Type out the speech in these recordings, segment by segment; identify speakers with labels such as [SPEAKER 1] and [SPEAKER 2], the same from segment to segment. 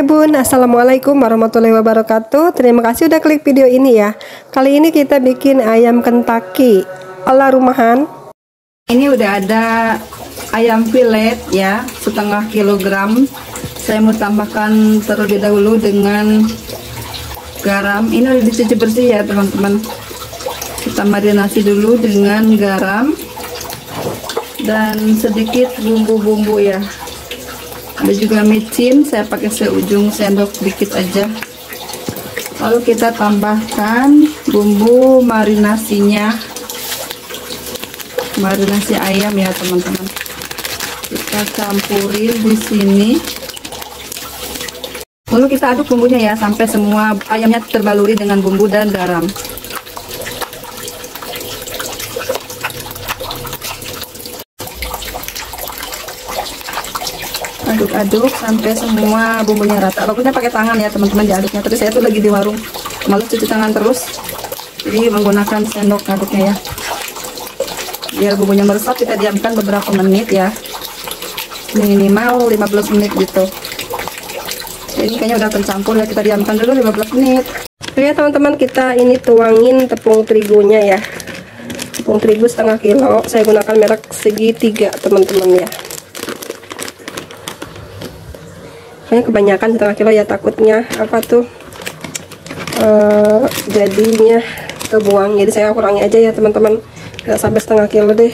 [SPEAKER 1] Hai Bun, Assalamualaikum warahmatullahi wabarakatuh. Terima kasih udah klik video ini ya. Kali ini kita bikin ayam Kentucky ala rumahan. Ini udah ada ayam filet ya, setengah kilogram. Saya mau tambahkan terlebih dahulu dengan garam. Ini udah dicuci bersih ya teman-teman. Kita marinasi dulu dengan garam dan sedikit bumbu-bumbu ya. Ada juga micin, saya pakai seujung sendok dikit aja. Lalu kita tambahkan bumbu marinasinya, marinasi ayam ya teman-teman. Kita campurin di sini. Lalu kita aduk bumbunya ya sampai semua ayamnya terbaluri dengan bumbu dan garam. Aduk-aduk sampai semua bumbunya rata. Bagusnya pakai tangan ya teman-teman diaduknya. Tapi saya tuh lagi di warung, malas cuci tangan terus, jadi menggunakan sendok aduknya ya. Biar bumbunya meresap, kita diamkan beberapa menit ya, minimal 15 menit gitu. Ini kayaknya udah tercampur ya, kita diamkan dulu 15 menit. Oke teman-teman, kita ini tuangin tepung terigunya ya. Tepung terigu setengah kilo, saya gunakan merek segitiga teman-teman ya. Kebanyakan setengah kilo ya, takutnya apa tuh jadinya kebuang, jadi saya kurangi aja ya teman-teman, nggak sampai setengah kilo deh,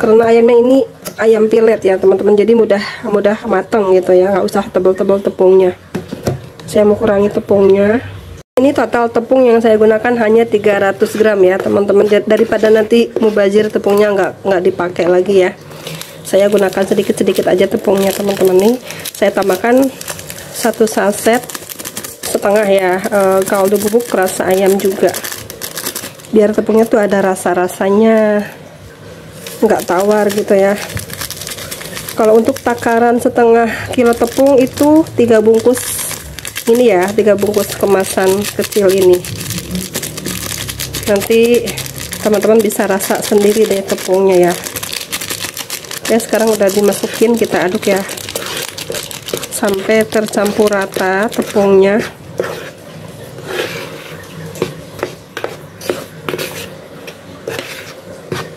[SPEAKER 1] karena ayamnya ini ayam pilet ya teman-teman, jadi mudah matang gitu ya, nggak usah tebel-tebel tepungnya. Saya mau kurangi tepungnya. Ini total tepung yang saya gunakan hanya 300 gram ya teman-teman, daripada nanti mubazir tepungnya nggak dipakai lagi ya. Saya gunakan sedikit-sedikit aja tepungnya teman-teman. Nih saya tambahkan 1 saset setengah ya kaldu bubuk rasa ayam juga, biar tepungnya tuh ada rasa-rasanya, nggak tawar gitu ya. Kalau untuk takaran setengah kilo tepung itu 3 bungkus ini ya, 3 bungkus kemasan kecil ini. Nanti teman-teman bisa rasa sendiri deh tepungnya ya. Ya, sekarang udah dimasukin, kita aduk ya sampai tercampur rata tepungnya.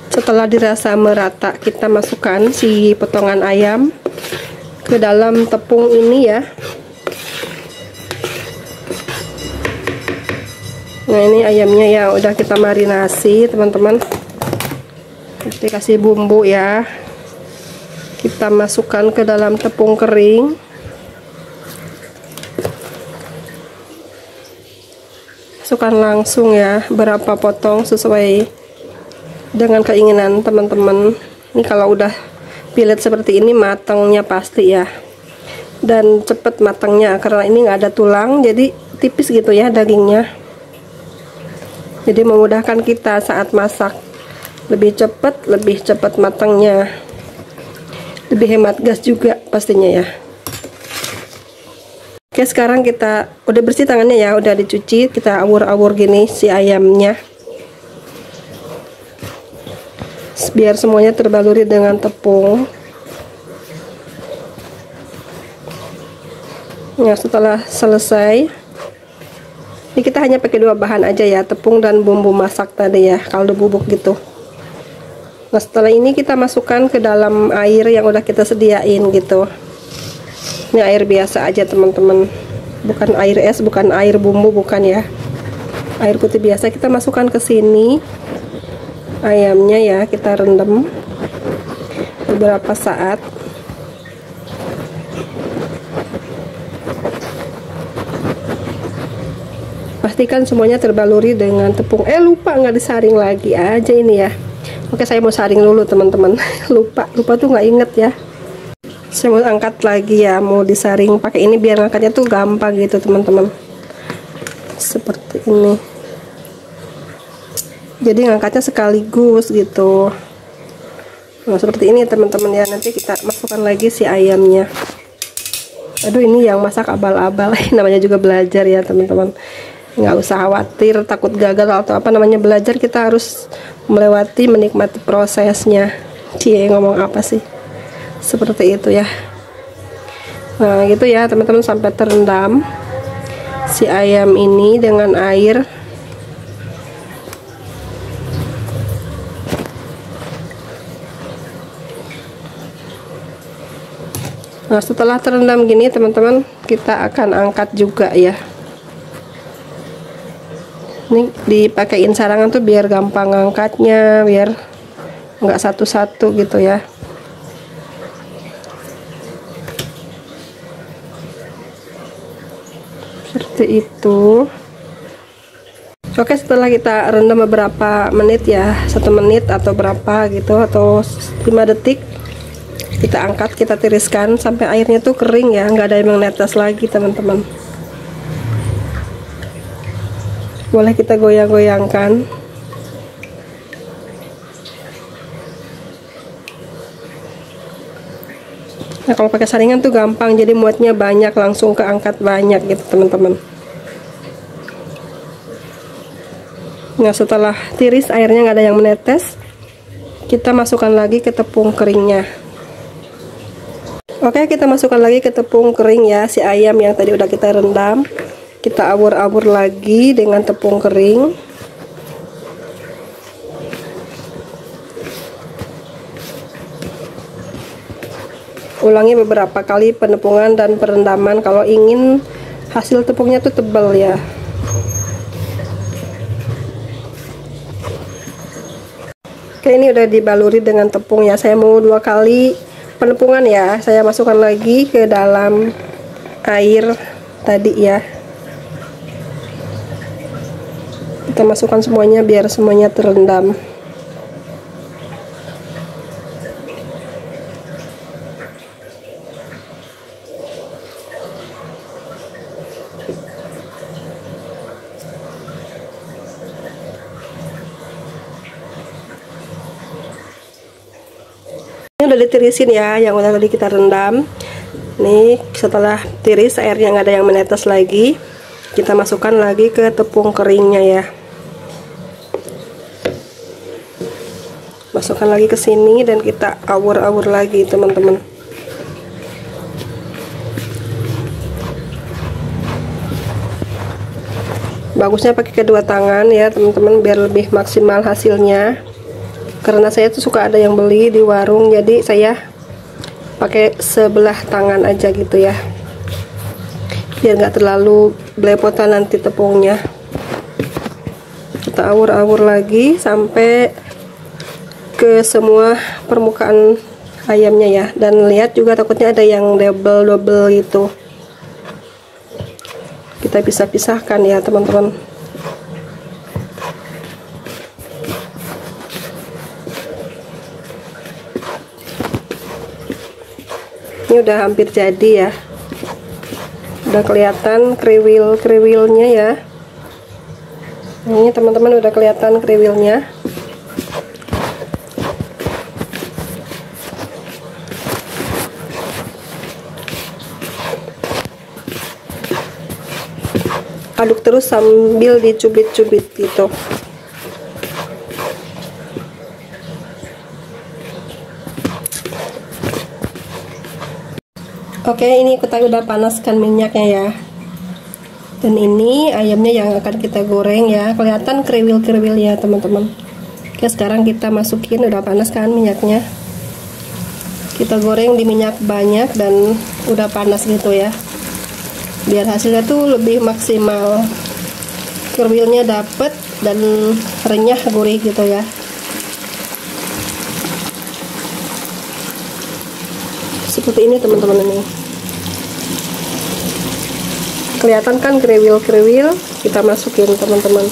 [SPEAKER 1] Setelah dirasa merata, kita masukkan si potongan ayam ke dalam tepung ini ya. Nah, ini ayamnya ya udah kita marinasi teman-teman. Kita kasih bumbu ya. Kita masukkan ke dalam tepung kering. Masukkan langsung ya, berapa potong sesuai dengan keinginan teman-teman. Ini kalau udah pilet seperti ini matangnya pasti ya, dan cepet matangnya karena ini nggak ada tulang, jadi tipis gitu ya dagingnya. Jadi memudahkan kita saat masak, lebih cepat matangnya. Lebih hemat gas juga pastinya ya. Oke, sekarang kita udah bersih tangannya ya, udah dicuci, kita awur-awur gini si ayamnya biar semuanya terbaluri dengan tepung ya. Setelah selesai, ini kita hanya pakai 2 bahan aja ya, tepung dan bumbu masak tadi ya, kaldu bubuk gitu. Nah, setelah ini kita masukkan ke dalam air yang udah kita sediain gitu. Ini air biasa aja teman-teman, bukan air es, bukan air bumbu, bukan ya. Air putih biasa. Kita masukkan ke sini ayamnya ya, kita rendam beberapa saat. Pastikan semuanya terbaluri dengan tepung. Lupa nggak disaring lagi aja ini ya. Oke, saya mau saring dulu teman-teman. lupa tuh nggak inget ya. Saya mau angkat lagi ya, mau disaring pakai ini biar angkatnya tuh gampang gitu teman-teman. Seperti ini. Jadi ngangkatnya sekaligus gitu. Nah, seperti ini teman-teman ya. Nanti kita masukkan lagi si ayamnya. Aduh, ini yang masak abal-abal. Namanya juga belajar ya teman-teman. Nggak usah khawatir takut gagal atau apa, namanya belajar, kita harus melewati, menikmati prosesnya. Cie, ngomong apa sih, seperti itu ya. Nah gitu ya teman-teman, sampai terendam si ayam ini dengan air. Nah setelah terendam gini teman-teman, kita akan angkat juga ya. Ini dipakein sarangan tuh biar gampang angkatnya, biar nggak satu-satu gitu ya. Seperti itu. Oke, setelah kita rendam beberapa menit ya, 1 menit atau berapa gitu, atau 5 detik, kita angkat, kita tiriskan sampai airnya tuh kering ya, nggak ada yang menetes lagi teman-teman. Boleh kita goyang-goyangkan. Nah kalau pakai saringan tuh gampang, jadi muatnya banyak, langsung keangkat banyak gitu teman-teman. Nah setelah tiris airnya nggak ada yang menetes, kita masukkan lagi ke tepung keringnya. Oke, kita masukkan lagi ke tepung kering ya, si ayam yang tadi udah kita rendam. Kita abur-abur lagi dengan tepung kering. Ulangi beberapa kali penepungan dan perendaman kalau ingin hasil tepungnya tuh tebal ya. Oke, ini udah dibaluri dengan tepung ya. Saya mau 2 kali penepungan ya. Saya masukkan lagi ke dalam air tadi ya. Kita masukkan semuanya biar semuanya terendam. Ini udah ditirisin ya, yang udah tadi kita rendam. Nih setelah tiris airnya nggak ada yang menetes lagi, kita masukkan lagi ke tepung keringnya ya. Masukkan lagi ke sini dan kita awur-awur lagi teman-teman. Bagusnya pakai kedua tangan ya teman-teman, biar lebih maksimal hasilnya. Karena saya tuh suka ada yang beli di warung, jadi saya pakai sebelah tangan aja gitu ya, biar nggak terlalu belepotan nanti tepungnya. Kita awur-awur lagi sampai ke semua permukaan ayamnya ya. Dan lihat juga takutnya ada yang double gitu, kita bisa pisahkan ya teman-teman. Ini udah hampir jadi ya, udah kelihatan kriwil-kriwilnya ya. Ini teman-teman udah kelihatan kriwilnya. Aduk terus sambil dicubit-cubit gitu. Oke, ini kita udah panaskan minyaknya ya. Dan ini ayamnya yang akan kita goreng ya. Kelihatan kriwil-kriwil ya teman-teman. Oke, sekarang kita masukin, udah panas kan minyaknya. Kita goreng di minyak banyak dan udah panas gitu ya. Biar hasilnya tuh lebih maksimal. Kriwilnya dapet dan renyah gurih gitu ya. Seperti ini teman-teman, ini kelihatan kan kriwil-kriwil, kita masukin teman-teman.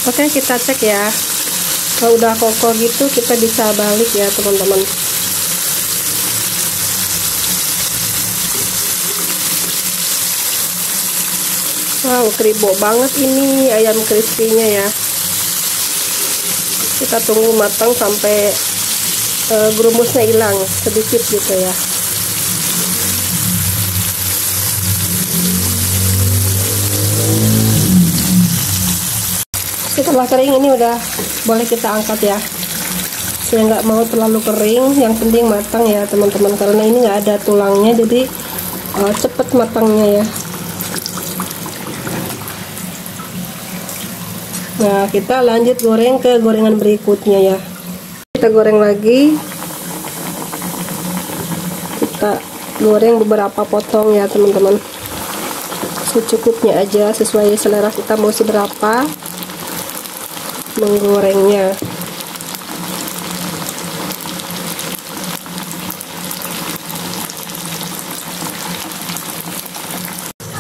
[SPEAKER 1] Oke, kita cek ya, kalau udah kokoh gitu kita bisa balik ya teman-teman. Wow, kribo banget ini ayam crispy-nya ya. Kita tunggu matang sampai grumusnya hilang sedikit gitu ya. Setelah kering ini udah boleh kita angkat ya. Saya nggak mau terlalu kering, yang penting matang ya teman-teman, karena ini nggak ada tulangnya, jadi cepet matangnya ya. Nah, kita lanjut goreng ke gorengan berikutnya ya. Kita goreng lagi. Kita goreng beberapa potong ya teman-teman. Secukupnya aja, sesuai selera kita mau seberapa menggorengnya.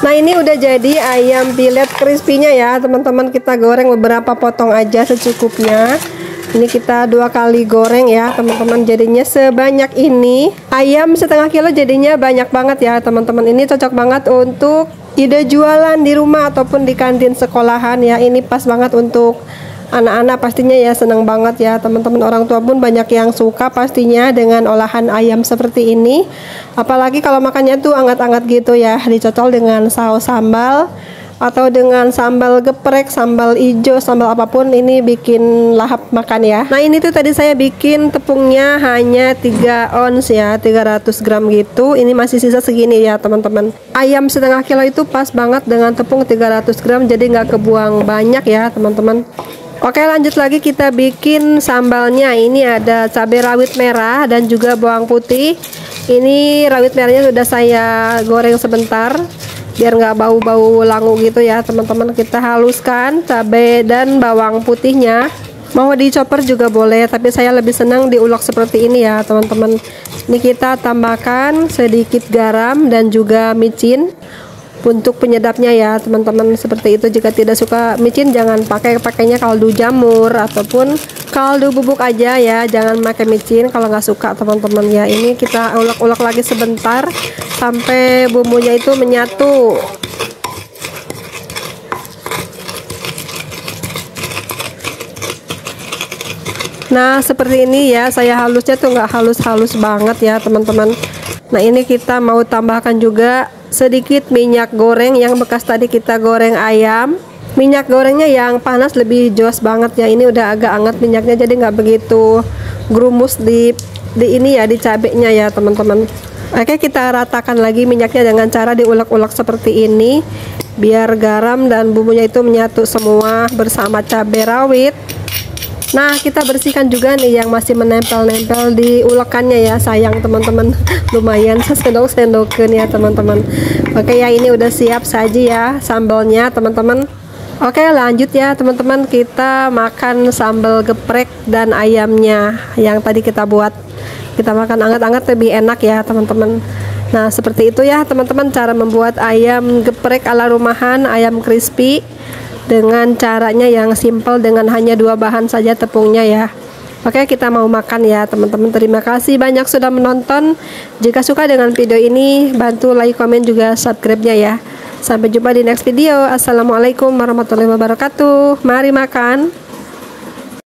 [SPEAKER 1] Nah, ini udah jadi ayam pilet crispy-nya ya teman-teman. Kita goreng beberapa potong aja secukupnya. Ini kita 2 kali goreng ya teman-teman, jadinya sebanyak ini. Ayam setengah kilo jadinya banyak banget ya teman-teman. Ini cocok banget untuk ide jualan di rumah ataupun di kantin sekolahan ya. Ini pas banget untuk anak-anak, pastinya ya senang banget ya teman-teman. Orang tua pun banyak yang suka pastinya dengan olahan ayam seperti ini. Apalagi kalau makannya tuh anget-anget gitu ya, dicocol dengan saus sambal atau dengan sambal geprek, sambal ijo, sambal apapun, ini bikin lahap makan ya. Nah, ini tuh tadi saya bikin tepungnya hanya 3 ons ya, 300 gram gitu. Ini masih sisa segini ya teman-teman. Ayam setengah kilo itu pas banget dengan tepung 300 gram, jadi nggak kebuang banyak ya teman-teman. Oke, lanjut lagi kita bikin sambalnya. Ini ada cabai rawit merah dan juga bawang putih. Ini rawit merahnya sudah saya goreng sebentar biar nggak bau-bau langu gitu ya teman-teman. Kita haluskan cabai dan bawang putihnya. Mau di chopper juga boleh, tapi saya lebih senang diulek seperti ini ya teman-teman. Ini kita tambahkan sedikit garam dan juga micin untuk penyedapnya ya teman-teman, seperti itu. Jika tidak suka micin, jangan pakainya kaldu jamur ataupun kaldu bubuk aja ya, jangan pakai micin kalau nggak suka teman-teman ya. Ini kita ulek-ulek lagi sebentar sampai bumbunya itu menyatu. Nah, seperti ini ya, saya halusnya tuh nggak halus-halus banget ya teman-teman. Nah, ini kita mau tambahkan juga sedikit minyak goreng yang bekas tadi kita goreng ayam. Minyak gorengnya yang panas lebih jos banget ya. Ini udah agak hangat minyaknya, jadi nggak begitu grumus di ini ya, di cabenya ya teman-teman. Oke, kita ratakan lagi minyaknya dengan cara diulek-ulek seperti ini biar garam dan bumbunya itu menyatu semua bersama cabai rawit. Nah, kita bersihkan juga nih yang masih menempel-nempel di ulekannya ya, sayang teman-teman. Lumayan sendok-sendokan ya teman-teman. Oke ya, ini udah siap saji ya sambalnya teman-teman. Oke, lanjut ya teman-teman, kita makan sambal geprek dan ayamnya yang tadi kita buat. Kita makan anget-anget lebih enak ya teman-teman. Nah, seperti itu ya teman-teman cara membuat ayam geprek ala rumahan, ayam crispy, dengan caranya yang simple, dengan hanya 2 bahan saja tepungnya ya. Oke, kita mau makan ya teman-teman. Terima kasih banyak sudah menonton. Jika suka dengan video ini, bantu like, komen, juga subscribe-nya ya. Sampai jumpa di next video. Assalamualaikum warahmatullahi wabarakatuh. Mari makan.